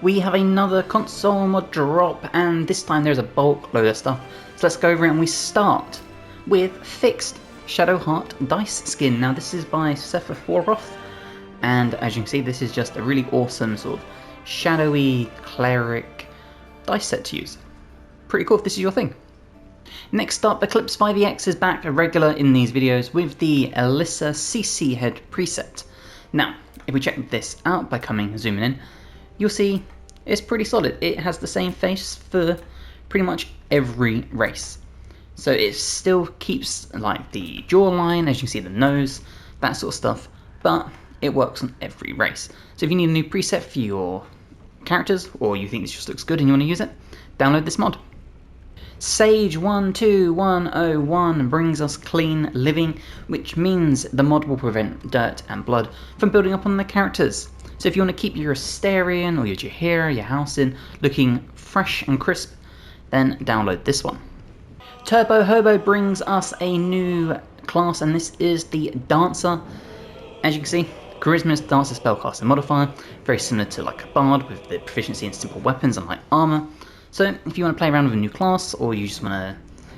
we have another console mod drop, and this time there's a bulk load of stuff. So let's go over it, and we start with Fixed Shadowheart Dice Skin. Now this is by Sephiroth, and as you can see, this is just a really awesome sort of shadowy cleric dice set to use. Pretty cool if this is your thing. Next up, Eclipse 5EX is back, a regular in these videos, with the Alyssa CC head preset. Now, if we check this out by zooming in, you'll see it's pretty solid. It has the same face for pretty much every race. So it still keeps like the jawline, as you can see the nose, that sort of stuff, but it works on every race. So if you need a new preset for your characters, or you think this just looks good and you want to use it, download this mod. Sage 12101 brings us Clean Living, which means the mod will prevent dirt and blood from building up on the characters. So if you want to keep your Asterion or your Jaheira, your Halcyon looking fresh and crisp, then download this one. Turbo Hobo brings us a new class, and this is the Dancer. As you can see, Charisma's Dancer spellcaster modifier, very similar to like a Bard with the proficiency in simple weapons and light armor. So if you want to play around with a new class, or you just want to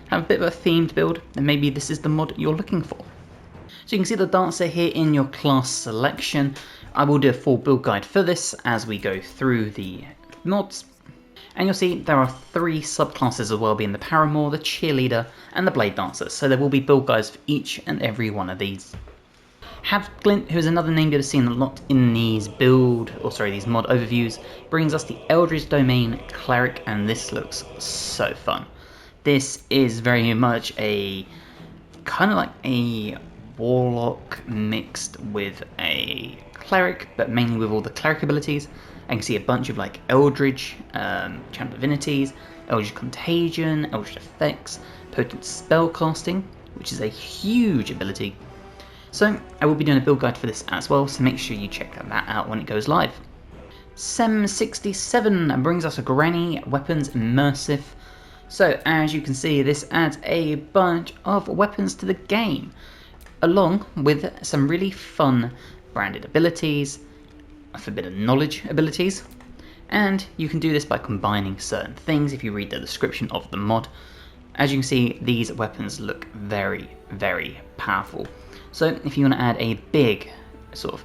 have a bit of a themed build, then maybe this is the mod you're looking for. So you can see the Dancer here in your class selection. I will do a full build guide for this as we go through the mods. And you'll see there are 3 subclasses as well, being the Paramour, the Cheerleader, and the Blade Dancer. So there will be build guides for each and every one of these. Havglint, who is another name you've seen a lot in these mod overviews, brings us the Eldritch Domain Cleric, and this looks so fun. This is very much a kind of like a Warlock mixed with a Cleric, but mainly with all the Cleric abilities. I can see a bunch of like Eldritch, Chant Divinities, Eldritch Contagion, Eldritch Effects, Potent Spellcasting, which is a huge ability. So I will be doing a build guide for this as well, so make sure you check that out when it goes live. Sem67 brings us a Granny Weapons Immersive. So as you can see, this adds a bunch of weapons to the game, along with some really fun branded abilities, Forbidden Knowledge abilities, and you can do this by combining certain things if you read the description of the mod. As you can see, these weapons look very, very powerful. So if you want to add a big sort of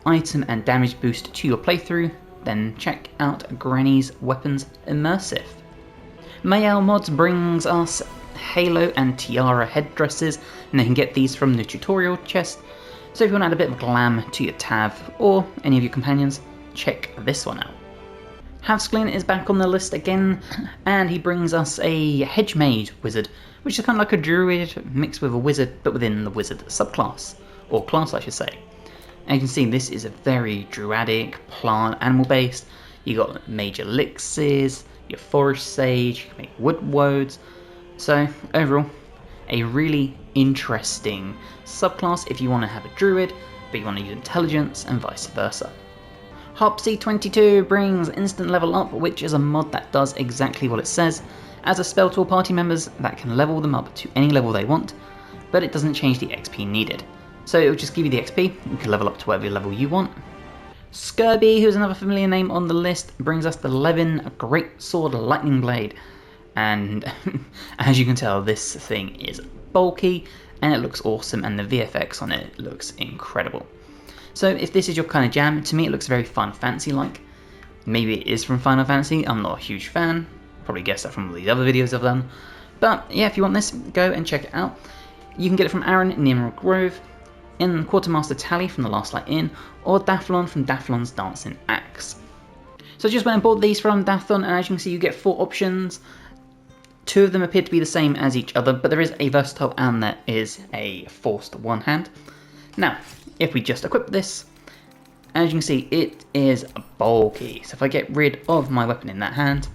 item and damage boost to your playthrough, then check out Granny's Weapons Immersive. Mayel Mods brings us Halo and Tiara headdresses, and they can get these from the tutorial chest. So if you want to add a bit of glam to your Tav or any of your companions, check this one out. Havsklin is back on the list again, and he brings us a Hedge Mage Wizard, which is kind of like a druid mixed with a wizard, but within the wizard subclass, or class I should say. And you can see this is a very druidic, plant, animal based. You got mage elixirs, your forest sage, you can make wood woads. So overall, a really interesting subclass if you want to have a druid, but you want to use intelligence and vice versa. Hopsy22 brings Instant Level Up, which is a mod that does exactly what it says. As a spell to all party members that can level them up to any level they want, but it doesn't change the XP needed. So it will just give you the XP, you can level up to whatever level you want. Skirby, who's another familiar name on the list, brings us the Levin Greatsword Lightning Blade. And as you can tell, this thing is bulky and it looks awesome, and the VFX on it looks incredible. So if this is your kind of jam, to me it looks very Final Fantasy like. Maybe it is from Final Fantasy, I'm not a huge fan. Probably guessed that from all these other videos I've done. But yeah, if you want this, go and check it out. You can get it from Aaron in the Emerald Grove, in Quartermaster Tally from The Last Light Inn, or Dathlon from Dathlon's Dancing Axe. So I just went and bought these from Dathlon, and as you can see you get 4 options. 2 of them appear to be the same as each other, but there is a versatile and there is a forced one hand. Now, if we just equip this, as you can see it is bulky. So if I get rid of my weapon in that hand,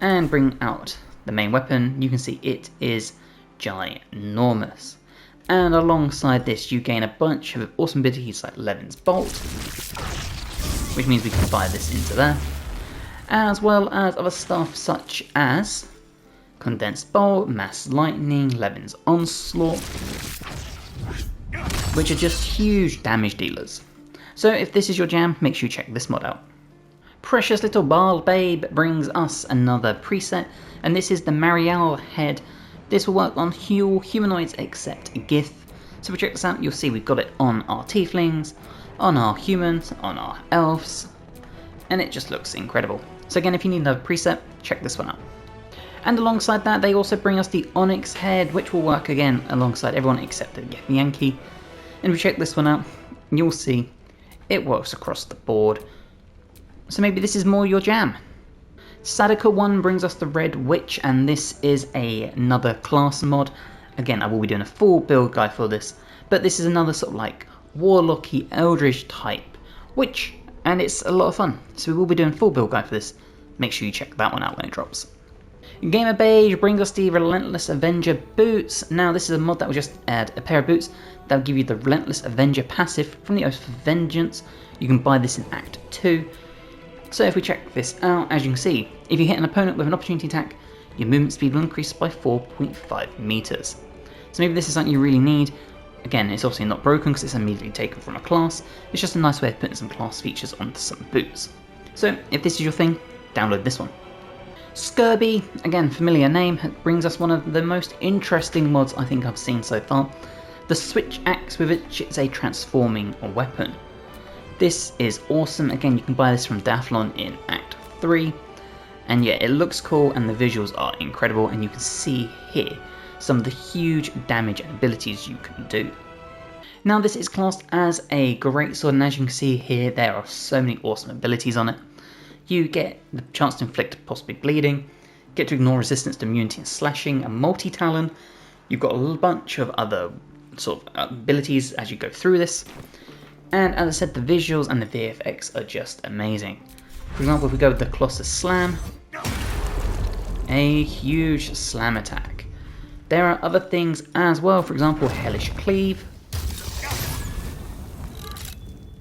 and bring out the main weapon, you can see it is ginormous. And alongside this you gain a bunch of awesome abilities like Levin's Bolt, which means we can fire this into there, as well as other stuff such as Condensed Bolt, Mass Lightning, Levin's Onslaught, which are just huge damage dealers. So if this is your jam, make sure you check this mod out. Precious little Bald Babe brings us another preset, and this is the Marielle head. This will work on all humanoids except Gith. So if we check this out, you'll see we've got it on our tieflings, on our humans, on our elves, and it just looks incredible. So again, if you need another preset, check this one out. And alongside that, they also bring us the Onyx head, which will work again alongside everyone except the Yankee. And if we check this one out, you'll see it works across the board. So maybe this is more your jam. Sadaka 1 brings us the Red Witch, and this is another class mod. Again, I will be doing a full build guide for this, but this is another sort of like warlocky eldritch type witch, and it's a lot of fun. So we will be doing a full build guide for this. Make sure you check that one out when it drops. Gamer Beige brings us the Relentless Avenger boots. Now this is a mod that will just add a pair of boots that will give you the Relentless Avenger passive from the Oath of Vengeance. You can buy this in Act 2. So if we check this out, as you can see, if you hit an opponent with an opportunity attack, your movement speed will increase by 4.5 meters. So maybe this is something you really need. Again, it's obviously not broken because it's immediately taken from a class. It's just a nice way of putting some class features onto some boots. So if this is your thing, download this one. Scurby, again, familiar name, brings us one of the most interesting mods I think I've seen so far. The Switch Axe, with which it's a transforming weapon. This is awesome. Again, you can buy this from Daphlon in Act 3. And yeah, it looks cool and the visuals are incredible, and you can see here some of the huge damage and abilities you can do. Now this is classed as a greatsword, and as you can see here, there are so many awesome abilities on it. You get the chance to inflict possibly bleeding, get to ignore resistance to immunity and slashing, a multi-talon. You've got a bunch of other sort of abilities as you go through this. And as I said, the visuals and the VFX are just amazing. For example, if we go with the Colossus Slam, a huge slam attack. There are other things as well, for example, Hellish Cleave.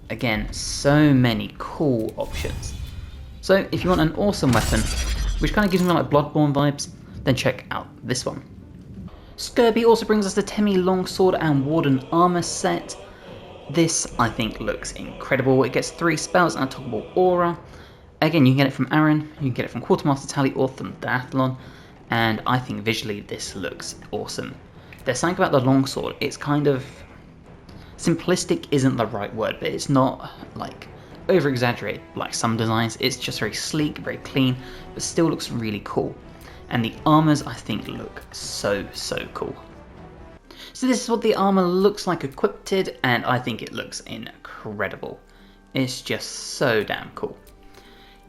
Again, so many cool options. So if you want an awesome weapon, which kind of gives me like Bloodborne vibes, then check out this one. Scurby also brings us the Temi Longsword and Warden armor set. This, I think, looks incredible. It gets 3 spells and a toggleable aura. Again, you can get it from Aaron, you can get it from Quartermaster Tally or from Dathlon, and I think visually this looks awesome. There's something about the longsword, it's kind of... simplistic isn't the right word, but it's not like over-exaggerated like some designs. It's just very sleek, very clean, but still looks really cool. And the armors, I think, look so cool. So this is what the armor looks like equipped, and I think it looks incredible. It's just so damn cool.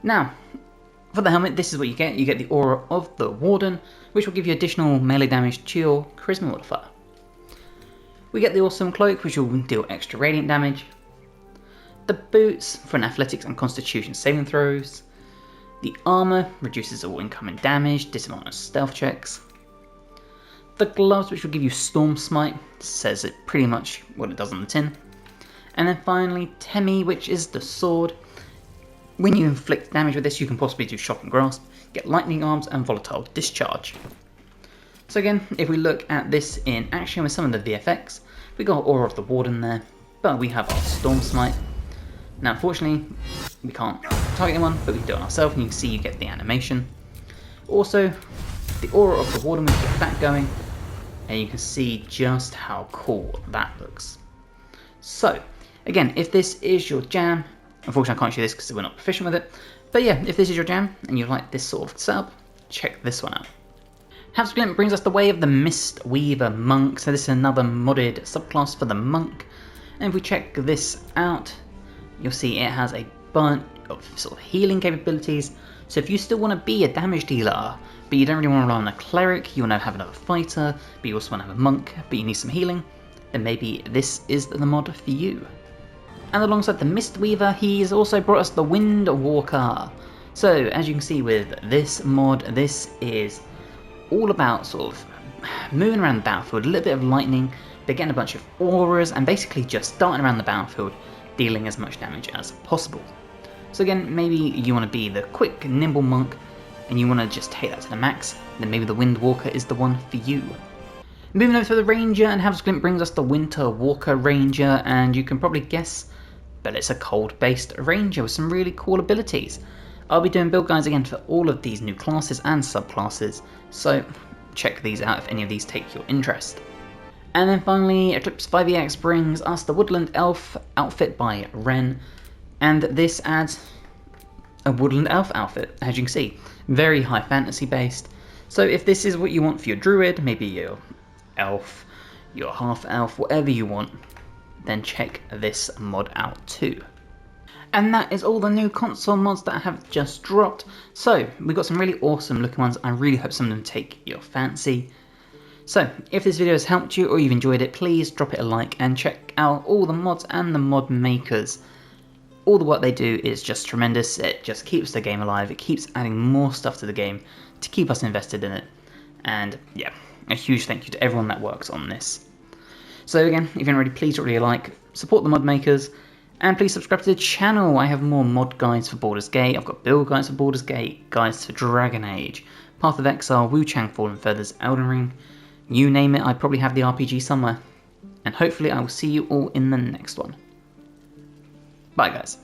Now, for the helmet, this is what you get. You get the aura of the Warden, which will give you additional melee damage to your charisma modifier. We get the awesome cloak, which will deal extra radiant damage. The boots for an athletics and constitution saving throws. The armor reduces all incoming damage, disadvantage stealth checks. The gloves, which will give you Storm Smite, says it pretty much what it does on the tin. And then finally, Temi, which is the sword. When you inflict damage with this, you can possibly do Shock and Grasp, get Lightning Arms and Volatile Discharge. So again, if we look at this in action with some of the VFX, we got Aura of the Warden there, but we have our Storm Smite. Now unfortunately, we can't target anyone, but we can do it on ourselves, and you can see you get the animation. Also, the Aura of the Warden, we get that going, and you can see just how cool that looks. So, again, if this is your jam, unfortunately I can't show this because we're not proficient with it, but yeah, if this is your jam, and you like this sort of setup, check this one out. Habsglint brings us the Way of the Mist Weaver Monk, so this is another modded subclass for the monk, and if we check this out, you'll see it has a bunch of sort of healing capabilities. So if you still want to be a damage dealer, but you don't really want to rely on a cleric, you want to have another fighter, but you also want to have a monk, but you need some healing, then maybe this is the mod for you. And alongside the Mistweaver, he's also brought us the Wind Walker. So as you can see with this mod, this is all about sort of moving around the battlefield, a little bit of lightning, but getting a bunch of auras, and basically just darting around the battlefield, dealing as much damage as possible. So again, maybe you want to be the quick, nimble monk, and you want to just take that to the max, then maybe the Wind Walker is the one for you. Moving over to the Ranger, and Habsglint brings us the Winter Walker Ranger, and you can probably guess, but it's a cold-based Ranger with some really cool abilities. I'll be doing build guides again for all of these new classes and subclasses, so check these out if any of these take your interest. And then finally, Eclipse 5EX brings us the Woodland Elf outfit by Ren, and this adds a Woodland Elf outfit, as you can see. Very high fantasy based, so if this is what you want for your druid, maybe your elf, your half elf, whatever you want, then check this mod out too. And that is all the new console mods that have just dropped. So we've got some really awesome looking ones. I really hope some of them take your fancy. So if this video has helped you or you've enjoyed it, please drop it a like and check out all the mods and the mod makers. All the work they do is just tremendous. It just keeps the game alive. It keeps adding more stuff to the game to keep us invested in it. And yeah, a huge thank you to everyone that works on this. So again, if you haven't already, please drop a like, support the mod makers, and please subscribe to the channel. I have more mod guides for Baldur's Gate. I've got build guides for Baldur's Gate, guides for Dragon Age, Path of Exile, Wu Chang Fallen Feathers, Elden Ring. You name it, I probably have the RPG somewhere. And hopefully I will see you all in the next one. Bye guys.